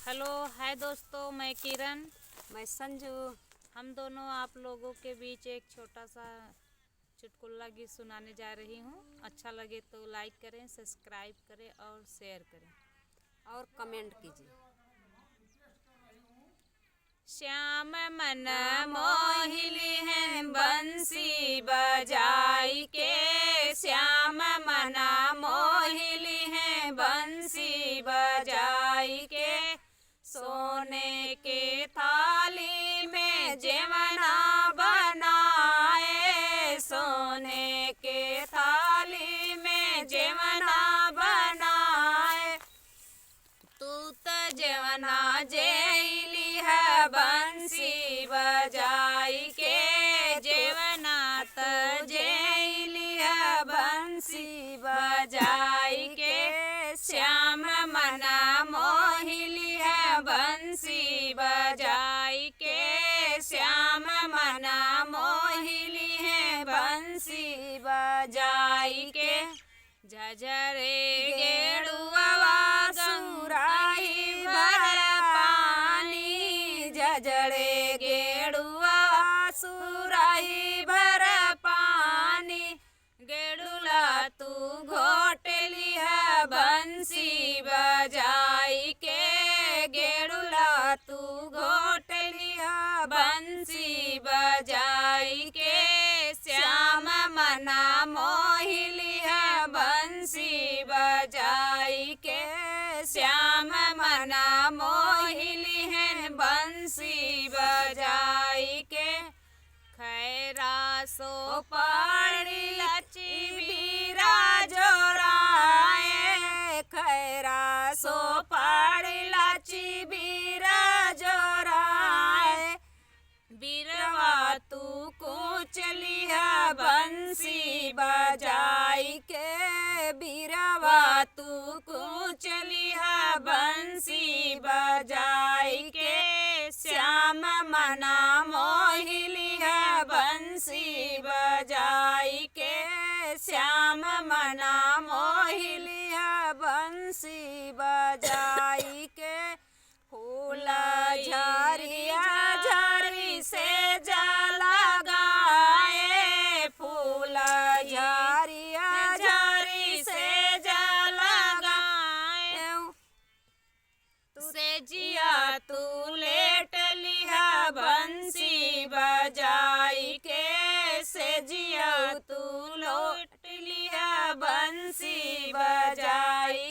Hello hi दोस्तों, मैं किरण। मैं संजू। हम दोनों आप लोगों के बीच एक छोटा सा चुटकुला गीत सुनाने जा रही हूँ। अच्छा लगे तो लाइक करें, सब्सक्राइब करें और शेयर करें और कमेंट कीजिए। श्याम मन मोहिली है बंसी बजाई के, श्याम मन मोहिली है बंसी बजाई के, सोने के थाली में जेवना बनाए, सोने के थाली में जेवना बनाए, तू तो जेवना जेली है बंसी बजाई के, जेवना तो जेली है बंसी बजाई के, श्याम मना मोहिली है बंसी बजाई के, श्याम मना मोहिली है बंसी बजाई के, झझरे गेड़ुआ सुराही भर पानी, झझरे गेड़ुआ सुराही भर पानी, गेड़ुला तू घोटली है बंसी बजाई के, गेड़ुला तू घोटली है बंसी बजाई के, श्याम मना मोहिली है बंसी बजाई के, श्याम मना मोहिली है बंसी बजाई के, खैरा सो पाड़ी लची बीरा जोराए, खैरा सो पाड़ी लची बीरा जोराए, बीरवा तू कूचली है बंसी बजाई के, बीरवा तू कूचली है बंसी बजाई के, श्याम मना मोहिली है बंसी बजाई के, श्याम मना मोहिली है बंसी बजाई के, फूला झरिया झरी से जला गाए, फूला झरिया झरी से जला गाए, से जिया तू लेट लिया बंसी बजाई के, से जिया तू लौट लिया बंसी बजाई